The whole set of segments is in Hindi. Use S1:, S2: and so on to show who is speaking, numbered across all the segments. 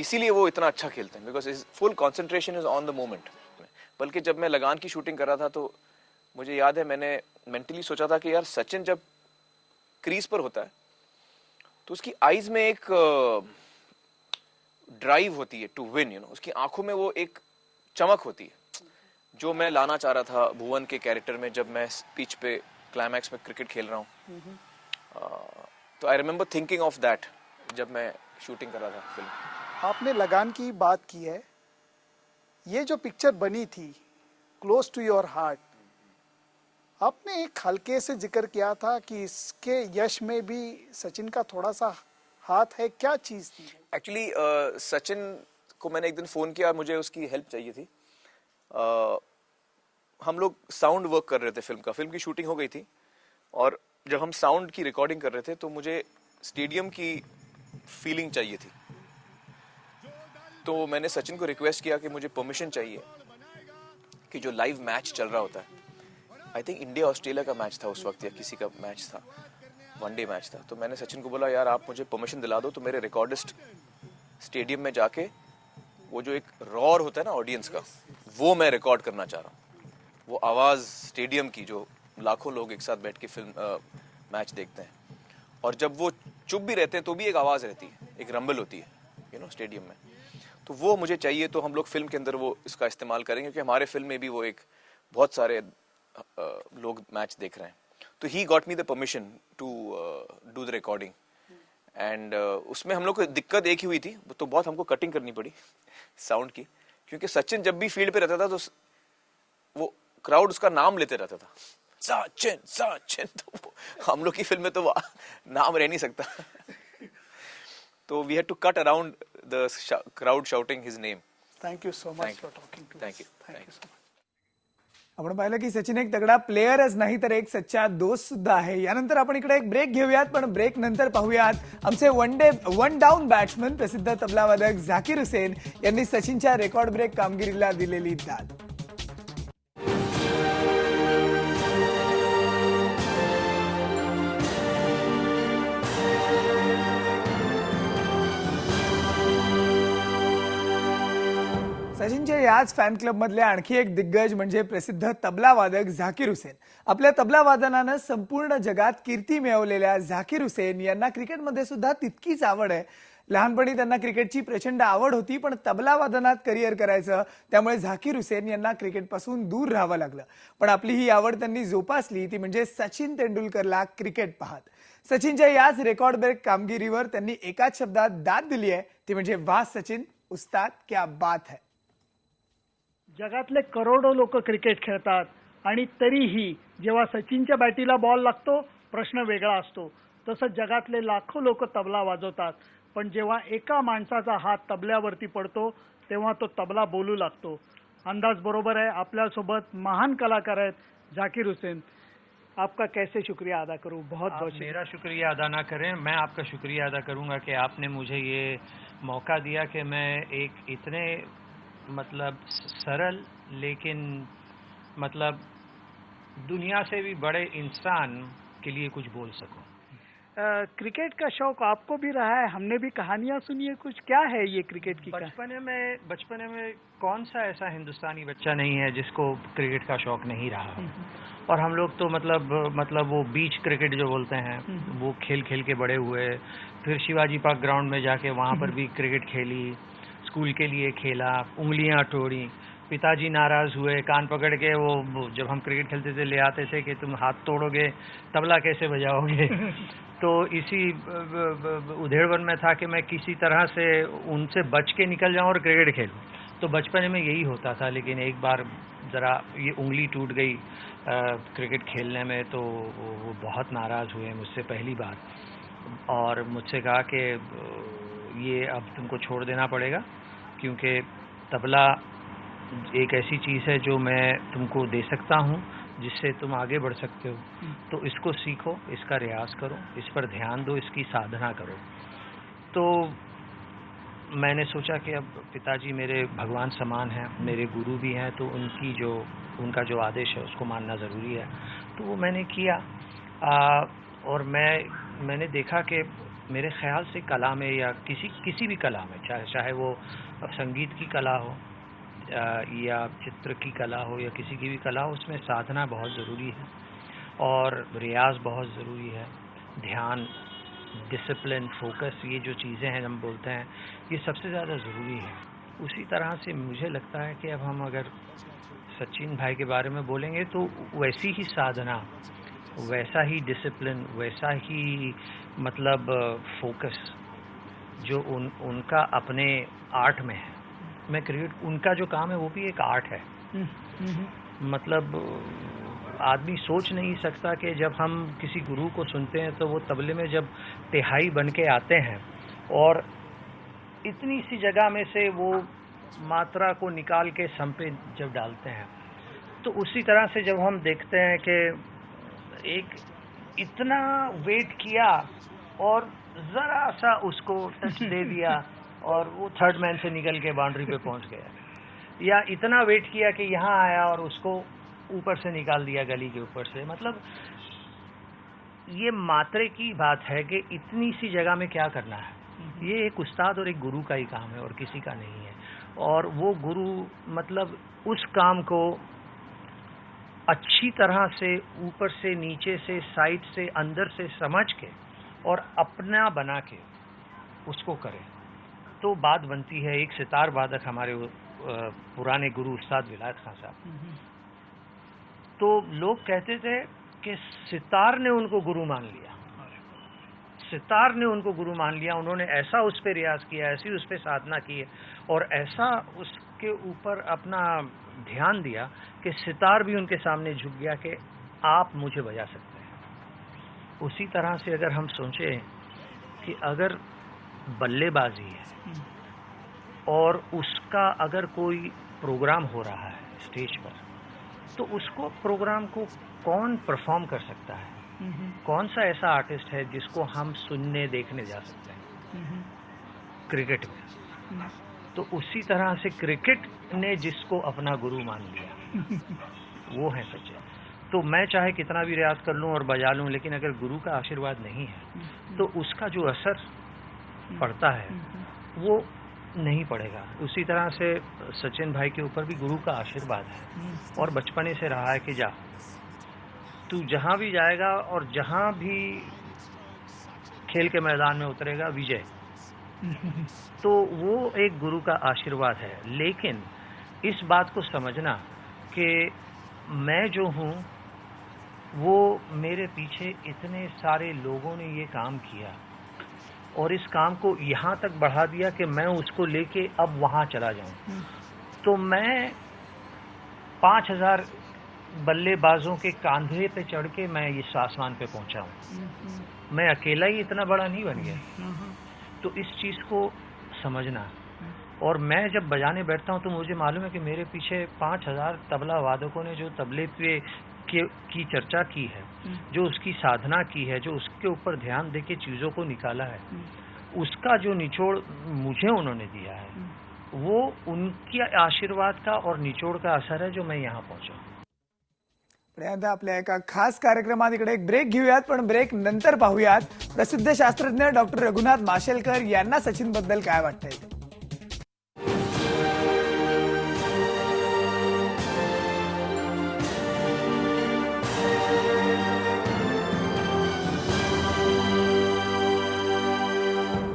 S1: इसीलिए वो इतना अच्छा खेलते हैं, because full concentration is on the moment. बल्कि जब मैं लगान की शूटिंग कर रहा था तो मुझे याद है मैंने मेंटली सोचा था कि यार सचिन जब क्रीज पर होता है तो उसकी आईज में एक ड्राइव होती है टू विन, उसकी आंखों में वो एक चमक होती है जो मैं लाना चाह रहा था भुवन के कैरेक्टर में जब मैं पिच पे क्लाइमैक्स में क्रिकेट खेल रहा हूँ। तो I remember thinking of that जब मैं शूटिंग कर रहा था फिल्म।
S2: आपने लगान की बात की है, ये जो पिक्चर बनी थी क्लोज टू योर हार्ट, आपने एक हल्के से जिक्र किया था कि इसके यश में भी सचिन का थोड़ा सा हाथ है, क्या चीज थी?
S1: एक्चुअली सचिन को मैंने एक दिन फोन किया, मुझे उसकी हेल्प चाहिए थी। हम लोग साउंड वर्क कर रहे थे फिल्म की शूटिंग हो गई थी और जब हम साउंड की रिकॉर्डिंग कर रहे थे तो मुझे स्टेडियम की फीलिंग चाहिए थी। तो मैंने सचिन को रिक्वेस्ट किया कि मुझे परमिशन चाहिए कि जो लाइव मैच चल रहा होता है, आई थिंक इंडिया ऑस्ट्रेलिया का मैच था उस वक्त या किसी का मैच था, वनडे मैच था, तो मैंने सचिन को बोला यार आप मुझे परमिशन दिला दो तो मेरे रिकॉर्डिस्ट स्टेडियम में जाके वो जो एक रॉर होता है ना ऑडियंस का, वो मैं रिकॉर्ड करना चाह रहा हूँ। वो आवाज़ स्टेडियम की जो लाखों लोग एक साथ बैठ के मैच देखते हैं और जब वो चुप भी रहते हैं तो भी एक आवाज़ रहती है, एक रंबल होती है स्टेडियम में, तो वो मुझे चाहिए। तो हम लोग फिल्म के अंदर वो इसका इस्तेमाल करेंगे क्योंकि हमारे फिल्म में भी वो एक बहुत सारे लोग मैच देख रहे हैं। तो he got me the permission to do the recording and उसमें हम लोग को दिक्कत एक ही हुई थी, तो बहुत हमको कटिंग करनी पड़ी साउंड की, क्योंकि सचिन जब भी फील्ड पे रहता था तो वो क्राउड उसका नाम लेते रहता था, सचिन सचिन, तो हम लोग की फिल्म में तो नाम रह नहीं सकता तो we had to cut around the crowd shouting his name.
S2: Thank you so much for talking to
S1: thank you
S2: so much.
S3: आपण पाहिलं की सचिन एक तगडा प्लेयरच नाही तर एक सच्चा दोस्त सुद्धा आहे. यानंतर आपण इकडे एक ब्रेक घेऊयात, पण ब्रेक नंतर पाहूयात आमचे वन डाऊन बॅट्समन प्रसिद्ध तबलावादक झाकीर हुसेन यांनी सचिनच्या रेकॉर्ड ब्रेक कामगिरीला दिलेली दाद. सचिनच्या याच फॅन क्लब मधले आणखी एक दिग्गज म्हणजे प्रसिद्ध तबलावादक झाकीर हुसेन. आपल्या तबला वादनानं संपूर्ण जगात कीर्ती मिळवलेल्या झाकीर हुसेन यांना क्रिकेटमध्ये सुद्धा तितकीच आवड आहे. लहानपणी त्यांना क्रिकेटची प्रचंड आवड होती, पण तबला वादनात करिअर करायचं, त्यामुळे झाकीर हुसेन यांना क्रिकेटपासून दूर राहावं लागलं. पण आपली ही आवड त्यांनी जोपासली, ती म्हणजे सचिन तेंडुलकरला क्रिकेट पाहत. सचिनच्या याच रेकॉर्ड ब्रेक कामगिरीवर त्यांनी एकाच शब्दात दाद दिली आहे, ती म्हणजे वाह सचिन, उस्ताद क्या बात है.
S2: जगातले करोडो लोक क्रिकेट खेळतात आणि तरीही जेव्हा सचिनच्या बॅटीला बॉल लागतो प्रश्न वेगळा असतो. तसंच जगातले लाखो लोक तबला वाजवतात, पण जेव्हा एका माणसाचा हात तबल्यावरती पडतो तेव्हा तो तबला बोलू लागतो. अंदाज बरोबर आहे. आपल्यासोबत महान कलाकार आहेत झाकीर हुसेन. आपका कैसे शुक्रिया अदा करूं? बहुत बहुत
S4: मेरा शुक्रिया अदा ना करें, मैं आपका शुक्रिया अदा करूंगा कि आपने मुझे ये मौका दिया कि मैं एक इतने मतलब सरल लेकिन मतलब दुनिया से भी बड़े इंसान के लिए कुछ बोल सकूं.
S2: क्रिकेट का शौक आपको भी रहा है, हमने भी कहानियां सुनी है कुछ. क्या है ये क्रिकेट की?
S4: बचपने में कौन सा ऐसा हिंदुस्तानी बच्चा नहीं है जिसको क्रिकेट का शौक नहीं रहा. और हम लोग तो मतलब वो बीच क्रिकेट जो बोलते हैं वो खेल खेल के बड़े हुए. फिर शिवाजी पार्क ग्राउंड में जाके वहाँ पर भी क्रिकेट खेली, स्कूल के लिए खेला, उंगलियां तोड़ी. पिताजी नाराज हुए, कान पकड़ के वो जब हम क्रिकेट खेलते थे ले आते थे कि तुम हाथ तोड़ोगे तबला कैसे बजाओगे. तो इसी उधेड़वन में था कि मैं किसी तरह से उनसे बच के निकल जाऊं और क्रिकेट खेलूं. तो बचपन में यही होता था, लेकिन एक बार ज़रा ये उंगली टूट गई क्रिकेट खेलने में, तो वो बहुत नाराज़ हुए मुझसे पहली बार और मुझसे कहा कि ये अब तुमको छोड़ देना पड़ेगा क्योंकि तबला एक ऐसी चीज़ है जो मैं तुमको दे सकता हूँ जिससे तुम आगे बढ़ सकते हो. तो इसको सीखो, इसका रियाज करो, इस पर ध्यान दो, इसकी साधना करो. तो मैंने सोचा कि अब पिताजी मेरे भगवान समान हैं, मेरे गुरु भी हैं, तो उनका जो आदेश है उसको मानना ज़रूरी है. तो वो मैंने किया और मैंने देखा कि मेरे ख्याल से कला में या किसी भी कला में, चाहे वो संगीत की कला हो या चित्र की कला हो या किसी की भी कला हो, उसमें साधना बहुत ज़रूरी है और रियाज बहुत ज़रूरी है। ध्यान, डिसिप्लिन, फोकस, ये जो चीज़ें हैं हम बोलते हैं, ये सबसे ज़्यादा ज़रूरी है। उसी तरह से मुझे लगता है कि अब हम अगर सचिन भाई के बारे में बोलेंगे तो वैसी ही साधना, वैसा ही डिसिप्लिन, वैसा ही मतलब फोकस जो उनका अपने आर्ट में है। मैं क्रिकेट, उनका जो काम है वो भी एक आर्ट है। मतलब आदमी सोच नहीं सकता कि जब हम किसी गुरु को सुनते हैं तो वो तबले में जब तिहाई बन के आते हैं और इतनी सी जगह में से वो मात्रा को निकाल के सम पे जब डालते हैं, तो उसी तरह से जब हम देखते हैं कि एक इतना वेट किया और ज़रा सा उसको टच दे दिया और वो थर्ड मैन से निकल के बाउंड्री पे पहुंच गया, या इतना वेट किया कि यहाँ आया और उसको ऊपर से निकाल दिया गली के ऊपर से। मतलब ये मात्रे की बात है कि इतनी सी जगह में क्या करना है। ये एक उस्ताद और एक गुरु का ही काम है और किसी का नहीं है। और वो गुरु मतलब उस काम को अच्छी तरह से ऊपर से, नीचे से, साइड से, अंदर से समझ के और अपना बना के उसको करे तो बात बनती है। एक सितार वादक हमारे पुराने गुरु उस्ताद विलायत खान साहब, तो लोग कहते थे कि सितार ने उनको गुरु मान लिया, सितार ने उनको गुरु मान लिया। उन्होंने ऐसा उस पर रियाज किया, ऐसी उस पर साधना की है और ऐसा उसके ऊपर अपना ध्यान दिया कि सितार भी उनके सामने झुक गया कि आप मुझे बजा सकते हैं। उसी तरह से अगर हम सोचें कि अगर बल्लेबाजी है और उसका अगर कोई प्रोग्राम हो रहा है स्टेज पर, तो उसको प्रोग्राम को कौन परफॉर्म कर सकता है? कौन सा ऐसा आर्टिस्ट है जिसको हम सुनने देखने जा सकते हैं क्रिकेट में? तो उसी तरह से क्रिकेट ने जिसको अपना गुरु मान लिया वो है सचिन। तो मैं चाहे कितना भी रियाज कर लूं और बजा लूं, लेकिन अगर गुरु का आशीर्वाद नहीं है तो उसका जो असर पड़ता है वो नहीं पड़ेगा। उसी तरह से सचिन भाई के ऊपर भी गुरु का आशीर्वाद है और बचपने से रहा है कि जा तू जहां भी जाएगा और जहां भी खेल के मैदान में उतरेगा विजय। तो वो एक गुरु का आशीर्वाद है। लेकिन इस बात को समझना कि मैं जो हूं वो मेरे पीछे इतने सारे लोगों ने ये काम किया और इस काम को यहाँ तक बढ़ा दिया कि मैं उसको लेके अब वहाँ चला जाऊं। तो मैं 5000 बल्लेबाजों के कांधे पे चढ़ के मैं इस आसमान पे पहुंचा हूं। मैं अकेला ही इतना बड़ा नहीं बन गया। तो इस चीज को समझना। और मैं जब बजाने बैठता हूं तो मुझे मालूम है कि मेरे पीछे 5000 तबला वादकों ने जो तबले पे की चर्चा की है, जो उसकी साधना की है, जो उसके ऊपर ध्यान देके चीजों को निकाला है, उसका जो निचोड़ मुझे उन्होंने दिया है, वो उनके आशीर्वाद का और निचोड़ का असर है जो मैं यहाँ पहुंचा।
S3: आता आपल्या एका खास कार्यक्रमात इकडे एक ब्रेक घेऊयात, पण ब्रेक नंतर पाहूयात प्रसिद्ध शास्त्रज्ञ डॉक्टर रघुनाथ माशेलकर यांना सचिन बद्दल काय वाटतंय।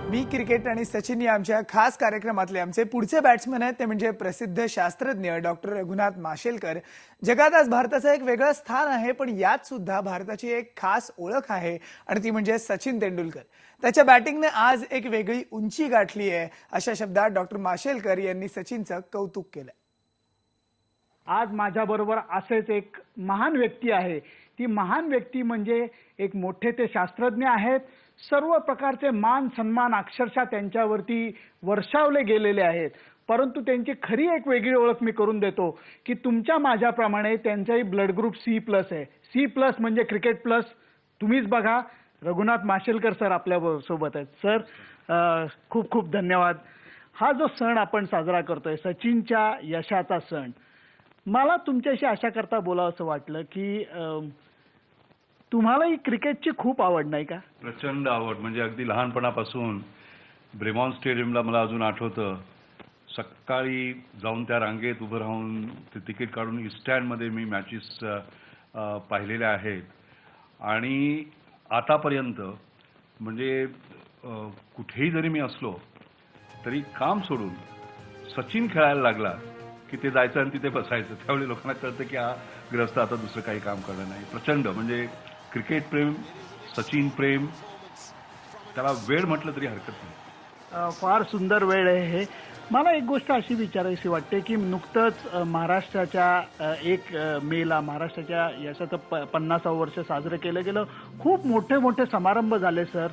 S3: मी क्रिकेट आणि सचिन या आमच्या खास कार्यक्रमातले आमचे पुढचे बॅट्समन आहेत ते म्हणजे प्रसिद्ध शास्त्रज्ञ डॉक्टर रघुनाथ माशेलकर। जगात आज भारताचं एक वेगळं स्थान आहे, पण यात सुद्धा भारताची एक खास ओळख आहे आणि ती म्हणजे सचिन तेंडुलकर। त्याच्या बॅटिंगने आज एक वेगळी उंची गाठली आहे, अशा शब्दात डॉक्टर माशेलकर यांनी सचिनचं कौतुक केलं।
S2: आज माझ्याबरोबर असेच एक महान व्यक्ती आहे। ती महान व्यक्ती म्हणजे एक मोठे ते शास्त्रज्ञ आहेत। सर्व प्रकारचे मान सन्मान अक्षरशः त्यांच्यावरती वर्षावले गेलेले आहेत, परंतु त्यांची खरी एक वेगळी ओळख मी करून देतो की तुमच्या माझ्याप्रमाणे त्यांचाही ब्लड ग्रुप C+ आहे। C+ म्हणजे क्रिकेट प्लस। तुम्हीच बघा, रघुनाथ माशेलकर सर आपल्या सोबत आहेत। सर खूप खूप धन्यवाद। हा जो सण आपण साजरा करतोय, सचिनच्या यशाचा सण, मला तुमच्याशी अशा करता बोलावंसं वाटलं की तुम्हाला ही क्रिकेटची खूप आवड नाही का?
S5: प्रचंड आवड, म्हणजे अगदी लहानपणापासून ब्रेमॉन स्टेडियमला मला अजून आठवतं, सकाळी जाऊन त्या रांगेत उभं राहून ते तिकीट काढून ईस्टँडमध्ये मी मॅचेस पाहिलेल्या आहेत. आणि आतापर्यंत म्हणजे कुठेही जरी मी असलो तरी काम सोडून सचिन खेळायला लागला की ते जायचं आणि तिथे बसायचं. त्यावेळी लोकांना कळतं की हा ग्रस्त आता दुसरं काही काम करणार नाही. प्रचंड म्हणजे क्रिकेट प्रेम, सचिन प्रेम, त्याला वेळ म्हटलं तरी हरकत नाही.
S2: फार सुंदर वेळ आहे हे. मला एक गोष्ट अशी विचारायची वाटते की नुकतंच महाराष्ट्राच्या 1 मेला महाराष्ट्राच्या यशाचं 50वं वर्ष साजरं केलं गेलं. खूप मोठे मोठे समारंभ झाले सर.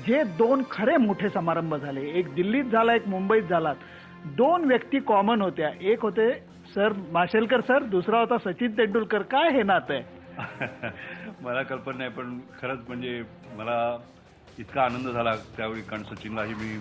S2: जे 2 खरे मोठे समारंभ झाले, एक दिल्लीत झाला, एक मुंबईत झाला. 2 व्यक्ती कॉमन होत्या. एक होते सर माशेलकर सर, दुसरा होता सचिन तेंडुलकर. काय हे नातं आहे?
S5: मला कल्पना नाही, पण खरंच म्हणजे मला इतका आनंद झाला त्यावेळी, कारण सचिनलाही मी